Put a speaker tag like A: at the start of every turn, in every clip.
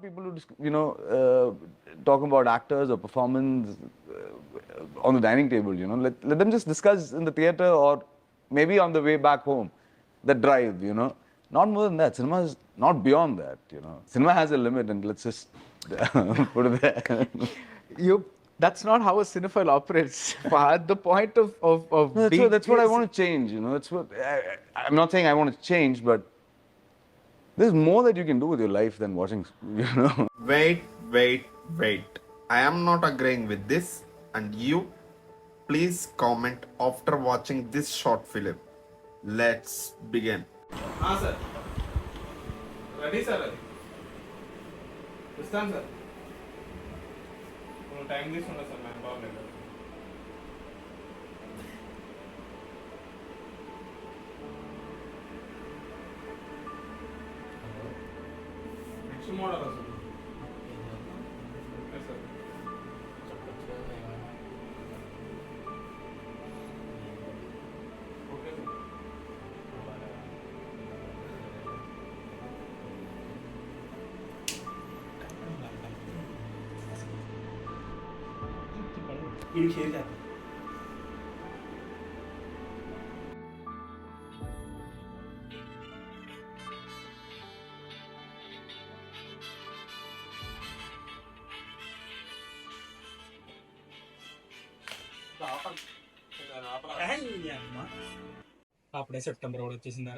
A: People who talk about actors or performance on the dining table, let them just discuss in the theater or maybe on the way back home. That drive, not more than that. Cinema is not beyond that. Cinema has a limit, and let's just put it there.
B: That's not how a cinephile operates. At the point of
A: No,
B: being,
A: that's what I want to change. That's what I'm not saying I want to change, but there's more that you can do with your life than watching.
C: Wait. I am not agreeing with this, and you please comment after watching this short film. Let's begin.
D: Sir. Ready, sir? This time, sir. Time this one, sir. Manpower level. Next model, sir. Yes, sir. Okay, sir.
E: అప్పుడే September కూడా వచ్చేసిందా?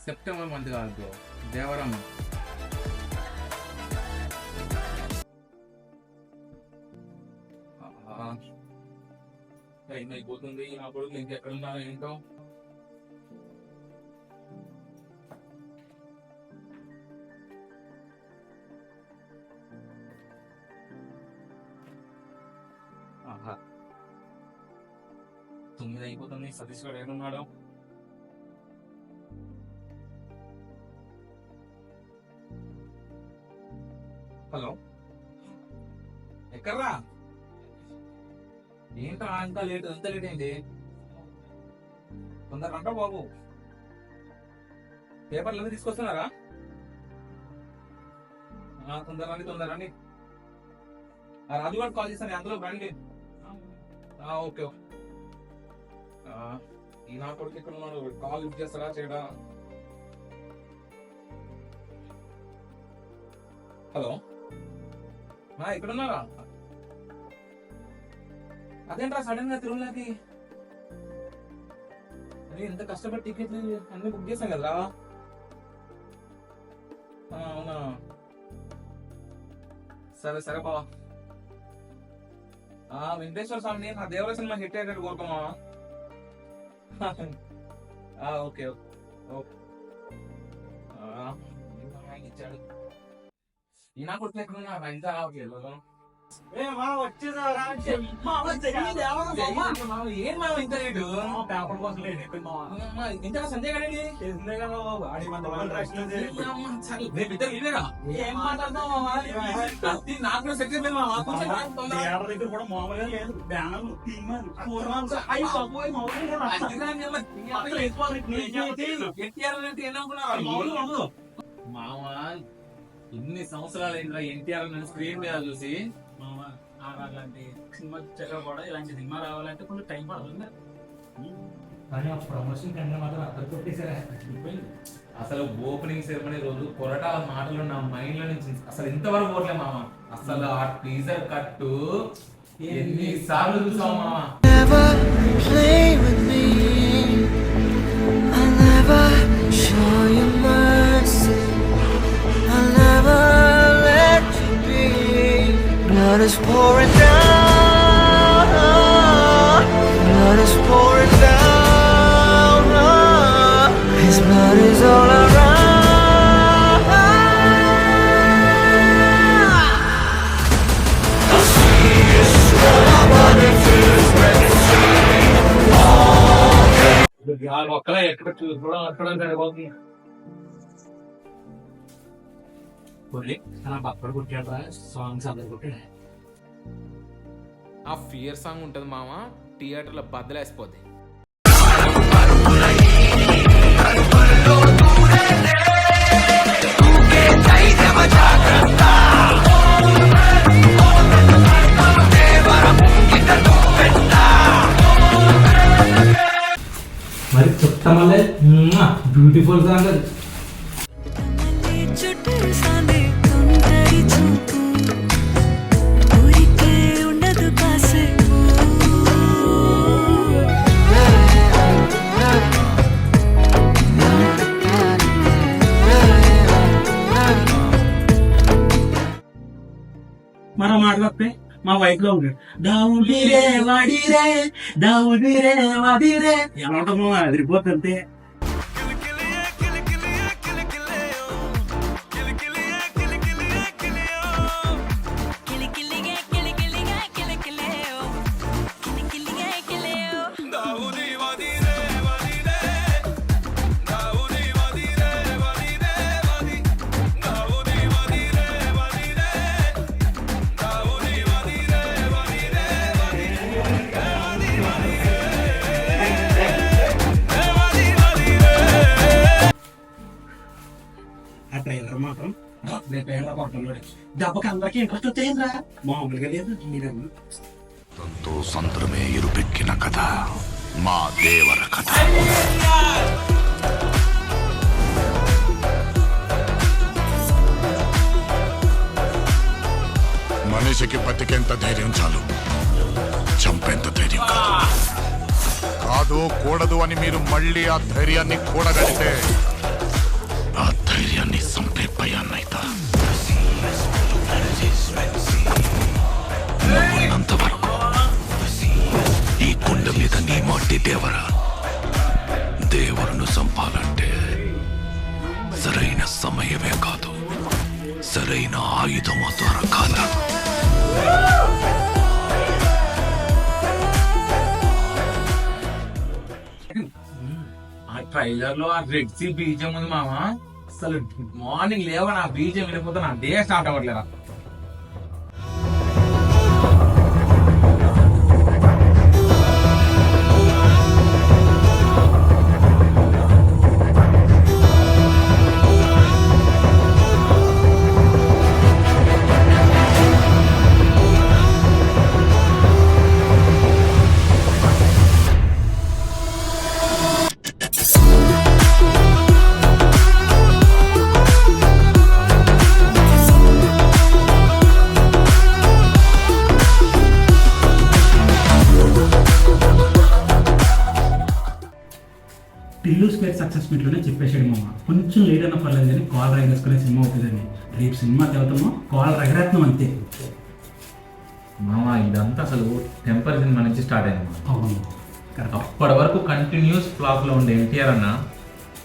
F: September month కాదు bro, దేవరం. Time అయిపోతుంది. నా కొడుకు ఇంకెక్కడున్నా ఏంటో. ఆహా, 9 అయిపోతుంది. సతీష్ గారు ఏడున్నాడు? హలో, ఎక్కడ్రా? ఏంట్రా అంత లేట్ అయింది? తొందర రండి బాబు. పేపర్లు అన్నీ తీసుకొస్తున్నారా? తొందర రండి. రాజు గారు కాల్ చేస్తాను, అందులో రండి. ఓకే. ఈ నా కొడుకు ఇక్కడ ఉన్నాడు, కాల్ లిఫ్ట్ చేస్తారా చేయడా? హలో, ఎక్కడున్నారా? అదేంట్రా సడన్ గా తిరుమలకి? అదే ఎంత కష్టపడి టికెట్లు అన్ని బుక్ చేశాం కదరా. అవునా, సరే బావా. వెంకటేశ్వర స్వామిని నా దేవర సినిమా హిట్ అయ్యేటట్టు కోరుకోమా. ఓకే ఇచ్చాడు. ఈ నా కొడుకు ఎక్కడున్నా? ఇంకా ఏం మామ ఇంత రేటు?
E: పేపర్ కోసం లేట్ అయిపోయింది మావా.
F: ఇంకా సంజయ్ గారండి
E: తెలిసిందే కదా బాబు, ఆడి మన
F: ఏం మాట్లాడుతున్నావు మామ? నాకు కూడా సెట్ అయిపోయింది మామ.
E: థియేటర్ దగ్గర కూడా మామూలుగా లేదు. బ్యానర్లు
F: మామ ఇన్ని సంవత్సరాలు అయిందిరా ఎన్టీఆర్ స్క్రీన్ మీద చూసి.
E: మామ అలాంటి సినిమా కూడా ఇలాంటి సినిమా రావాలంటే కొంచెం టైం పడుతుంది. కానీ ఆ ప్రమోషన్ కంటే మాత్రం అందరు కొట్టేసారా?
F: అసలు ఓపెనింగ్ సెరమనీ రోజు కొరటాల మాటలు నా మైండ్ లో నుంచి అసలు ఇంతవరకు పోట్లే మామ. అసలు ఆ టీజర్ కట్టు ఎన్ని సార్లు చూసావు మామ.
G: Blood is pouring down, blood is pouring down, His blood is all around. I see His blood into His
E: ఒక్కలే ఎక్కడ చూసుకోవడం అక్కడ సరిపోతుంది. పక్కన కొట్టాడు సాంగ్స్ అందరు కొట్టాడు.
F: ఆ ఫియర్ సాంగ్ ఉంటది మామ, థియేటర్లో బద్దలేసిపోద్ది.
G: Tú que
E: పుస్తమల్లే బ్యూటిఫుల్ సాంగ్ అది.
H: చుట్టూ సాందే తొందరి చూపు ఊరికే ఉండదు కాసేపు
E: మన మాట తప్పే మా వైఫ్ లో ఉంటాడు దావుడిరే వాడిరే దావుడిరే వాడిరే ఎలా ఉంటుందో అదిరిపోతుంటే
H: కిలికిలిగే కిలికిలిగే కిలికిలేయో కిలికిలిగే కిలియో
E: ఆ ట్రైలర్ మాత్రం రేపు ఏడా కొట్టంలో దెబ్బకి అందరికీ ఇంట్రెస్ట్ వచ్చేయిందిరా మామూలుగా లేదు మీరు
G: తో సంద్రమే ఇరుపెక్కిన కథ మా దేవర కథ. మనిషికి బతికేంత ధైర్యం చాలు, చంపేంత ధైర్యం కాదు. కాదు కూడదు అని మీరు మళ్ళీ ఆ ధైర్యాన్ని కూడగలిగితే ఆ ధైర్యాన్ని చంపే భయాన్నైతా. నమ్మినంత వరకు ఈ కొండ మీద నీ మాటి దేవరా. దేవరును చంపాలంటే సరైన సమయమే కాదు, సరైన ఆయుధము దొరకాల.
F: ఆ ట్రైలర్ లో ఆ రెడ్ సీ బీజం ఉంది మామ. అసలు మార్నింగ్ లేవని ఆ బీజం వెళ్ళిపోతే నా డే స్టార్ట్ అవ్వట్లేదా.
E: టిల్లు స్క్వేర్ సక్సెస్ మీట్లోనే చెప్పేసాడు మామ, కొంచెం లేట్ అయినా పర్లేదు కానీ కాల్ రగరేసుకునే సినిమా అవుతుందని. రేపు సినిమా వెళ్తామో కాల్ రగరేత్నం అంతే.
F: మామ ఇదంతా అసలు టెంపర్ సినిమా నుంచి స్టార్ట్ అయింది మామ.
E: అవును కరెక్ట్.
F: అప్పటి వరకు కంటిన్యూస్ ఫ్లాప్ లో ఉండే ఎన్టీఆర్ అన్న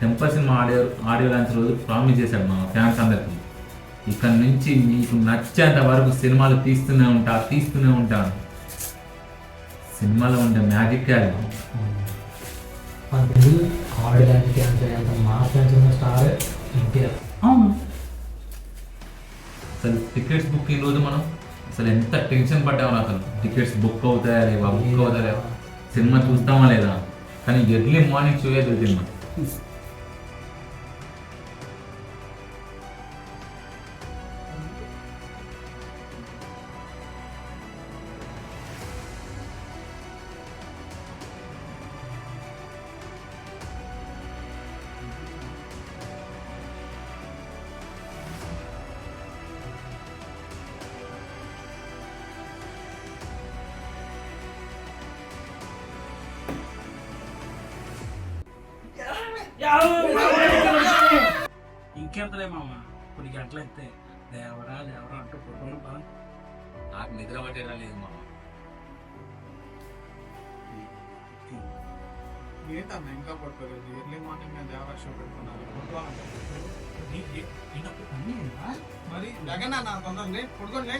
F: టెంపర్ సినిమా ఆడియో లాంచ్ రోజు ప్రామిస్ చేశాడు మా ఫ్యాన్స్ అందరికి, ఇక్కడ నుంచి మీకు నచ్చేంత వరకు సినిమాలు తీస్తూనే ఉంటాను. సినిమాలో ఉండే మ్యాజిక్ అది.
E: అది ఆడడానికి క్యాన్సర్ అంత మా ఫ్యాన్స్ ఉన్న స్టార్ ఎన్టీఆర్. అవును
F: అసలు టికెట్స్ బుకింగ్ రోజు మనం అసలు ఎంత టెన్షన్ పడ్డామో. అసలు టికెట్స్ బుక్ అవుతాయా లేవా, బుక్ అవుతాయా లేవా, సినిమా చూస్తామా లేదా. కానీ ఎర్లీ మార్నింగ్ షోయే దొరికింది మాకు.
E: ఇంకెంతలే మామ, కొన్ని గంటలు అయితే దేవరా దేవరా అంటూ పడుకుని పద.
F: నాకు నిద్ర పట్టేలా లేదు మామ.
D: ఏంటన్నా ఇంకా పడుకోలేదు? ఎర్లీ మార్నింగ్ నేను దేవరా షో పెట్టుకున్నాను. మరి జగన్ అన్న తొందరగా పడుకోలే.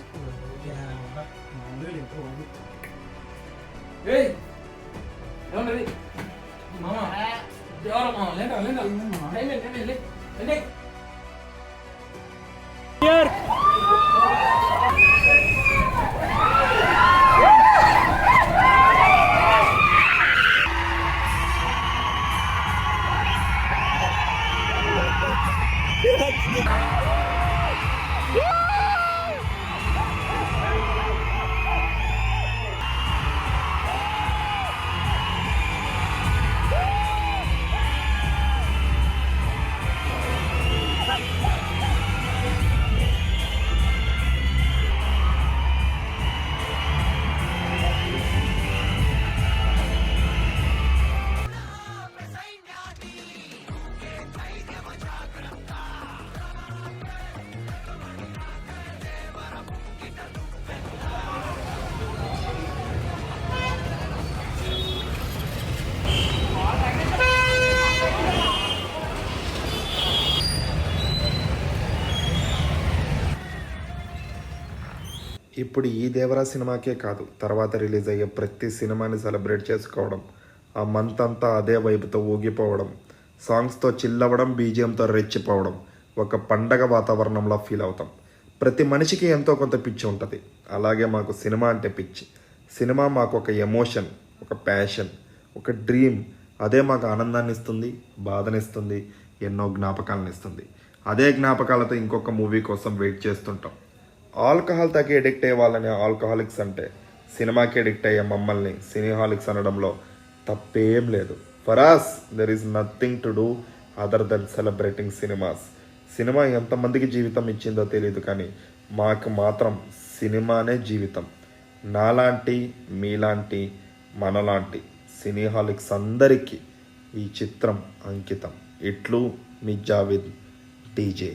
I: ఇప్పుడు ఈ దేవరా సినిమాకే కాదు, తర్వాత రిలీజ్ అయ్యే ప్రతి సినిమాని సెలబ్రేట్ చేసుకోవడం, ఆ మంత్ అంతా అదే వైపుతో ఊగిపోవడం, సాంగ్స్తో చిల్లవడం, బీజిఎంతో రెచ్చిపోవడం, ఒక పండగ వాతావరణంలో ఫీల్ అవుతాం. ప్రతి మనిషికి ఎంతో కొంత పిచ్చి ఉంటుంది. అలాగే మాకు సినిమా అంటే పిచ్చి. సినిమా మాకు ఒక ఎమోషన్, ఒక ప్యాషన్, ఒక డ్రీమ్. అదే మాకు ఆనందాన్ని ఇస్తుంది, బాధనిస్తుంది, ఎన్నో జ్ఞాపకాలను ఇస్తుంది. అదే జ్ఞాపకాలతో ఇంకొక మూవీ కోసం వెయిట్ చేస్తుంటాం. ఆల్కహాల్ తాగి ఎడిక్ట్ అయ్యే వాళ్ళని ఆల్కహాలిక్స్ అంటే, సినిమాకి ఎడిక్ట్ అయ్యే మమ్మల్ని సినీహాలిక్స్ అనడంలో తప్పేం లేదు. For us there is nothing to do other than celebrating cinemas. Cinema ఎంతమందికి జీవితం ఇచ్చిందో తెలియదు, కానీ మాకు మాత్రం సినిమానే జీవితం. నాలాంటి, మీలాంటి, మనలాంటి సినీహాలిక్స్ అందరికీ ఈ చిత్రం అంకితం. ఇట్లు మీ జావేద్ డీజే.